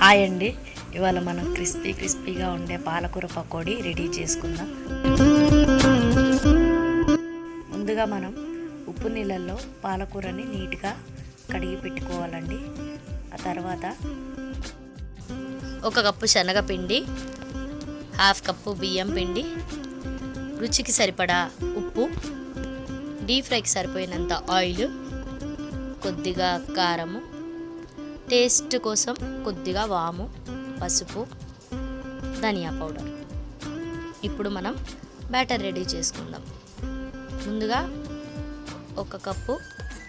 Hi అండి. ఇవాళ మనం క్రిస్పీగా ఉండే పాలకూర పకోడీ రెడీ చేసుకుందాం. ముందుగా మనం ఉప్పు నీళ్ళల్లో పాలకూరని నీట్గా కడిగి పెట్టుకోవాలండి. ఆ తర్వాత 1 కప్పు శనగపిండి, 1/2 కప్పు బియ్యం పిండి, రుచికి సరిపడా ఉప్పు, డీప్ ఫ్రైకి సరిపోయినంత ఆయిల్, కొద్దిగా కారము, టేస్ట్ కోసం కొద్దిగా వాము, పసుపు, ధనియా పౌడర్. ఇప్పుడు మనం బ్యాటర్ రెడీ చేసుకుందాం. ముందుగా 1 కప్పు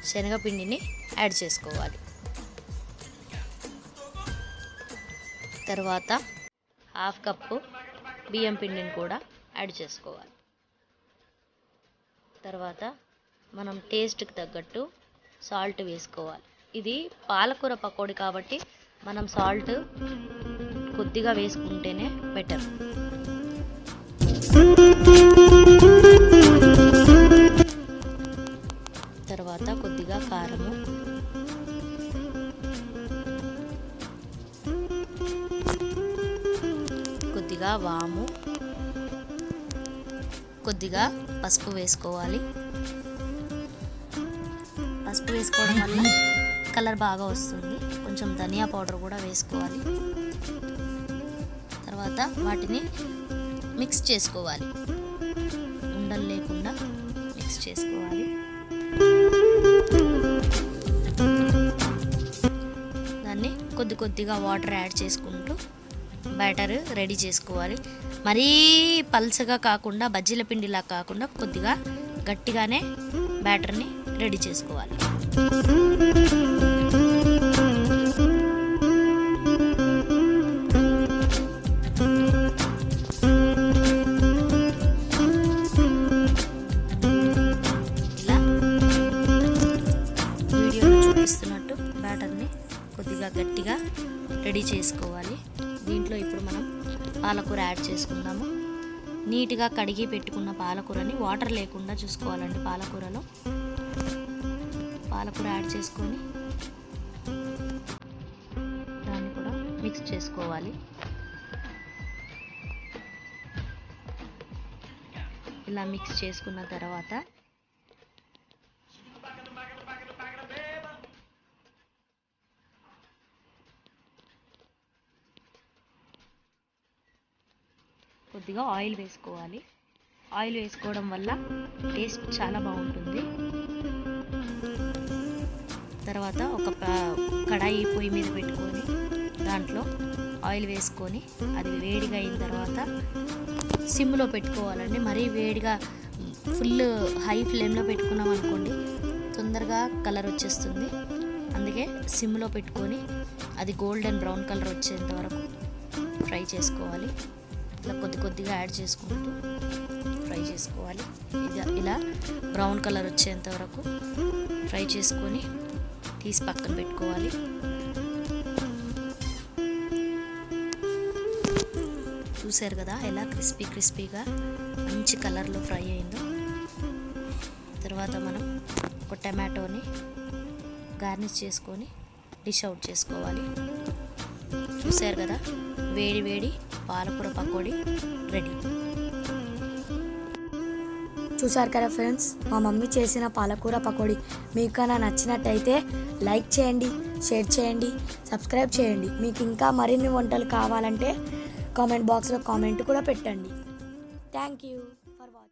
శనగపిండిని యాడ్ చేసుకోవాలి. తర్వాత 1/2 కప్పు బియ్యం పిండిని కూడా యాడ్ చేసుకోవాలి. తర్వాత మనం టేస్ట్కి తగ్గట్టు సాల్ట్ వేసుకోవాలి. ఇది పాలకూర పకోడీ కాబట్టి మనం సాల్ట్ కొద్దిగా వేసుకుంటేనే బెటర్. తర్వాత కొద్దిగా కారము, కొద్దిగా వాము, కొద్దిగా పసుపు వేసుకోవాలి. పసుపు వేసుకోవడం వల్ల కలర్ బాగా వస్తుంది. కొంచెం ధనియా పౌడర్ కూడా వేసుకోవాలి. తర్వాత వాటిని మిక్స్ చేసుకోవాలి. ఉండలు లేకుండా మిక్స్ చేసుకోవాలి. దాన్ని కొద్దిగా వాటర్ యాడ్ చేసుకుంటూ బ్యాటర్ రెడీ చేసుకోవాలి. మరీ పల్చగా కాకుండా, బజ్జీల పిండిలా కాకుండా కొద్దిగా గట్టిగానే బ్యాటర్ని రెడీ చేసుకోవాలి. ఇలా వీడియోలో చూపిస్తున్నట్టు బ్యాటర్ని కొద్దిగా గట్టిగా రెడీ చేసుకోవాలి. దీంట్లో ఇప్పుడు మనం పాలకూర యాడ్ చేసుకుందాము. నీట్గా కడిగి పెట్టుకున్న పాలకూరని వాటర్ లేకుండా చూసుకోవాలండి. పాలకూర యాడ్ చేసుకొని దాన్ని కూడా మిక్స్ చేసుకోవాలి. ఇలా మిక్స్ చేసుకున్న తర్వాత కొద్దిగా ఆయిల్ వేసుకోవాలి. ఆయిల్ వేసుకోవడం వల్ల టేస్ట్ చాలా బాగుంటుంది. తర్వాత ఒక కడాయి పొయ్యి మీద పెట్టుకొని దాంట్లో ఆయిల్ వేసుకొని అది వేడిగా అయిన తర్వాత సిమ్లో పెట్టుకోవాలండి. మరీ వేడిగా ఫుల్ హై ఫ్లేమ్లో పెట్టుకున్నాం అనుకోండి తొందరగా కలర్ వచ్చేస్తుంది. అందుకే సిమ్లో పెట్టుకొని అది గోల్డెన్ బ్రౌన్ కలర్ వచ్చేంత వరకు ఫ్రై చేసుకోవాలి. ఇలా కొద్దిగా యాడ్ చేసుకుంటూ ఫ్రై చేసుకోవాలి. ఇలా బ్రౌన్ కలర్ వచ్చేంత వరకు ఫ్రై చేసుకొని తీసి పక్కన పెట్టుకోవాలి. చూసారు కదా ఎలా క్రిస్పీగా మంచి కలర్లో ఫ్రై అయిందో. తర్వాత మనం ఒక టమాటోని గార్నిష్ చేసుకొని డిష్ అవుట్ చేసుకోవాలి. చూసారు కదా వేడి పాలకూర పకోడీ రెడీ. చూసారు కదా ఫ్రెండ్స్, మా మమ్మీ చేసిన పాలకూర పకోడీ మీకు కన్నా నచ్చినట్టయితే లైక్ చేయండి, షేర్ చేయండి, సబ్స్క్రైబ్ చేయండి. మీకు ఇంకా మరిన్ని వంటలు కావాలంటే కామెంట్ బాక్స్లో కామెంట్ కూడా పెట్టండి. Thank you for watching.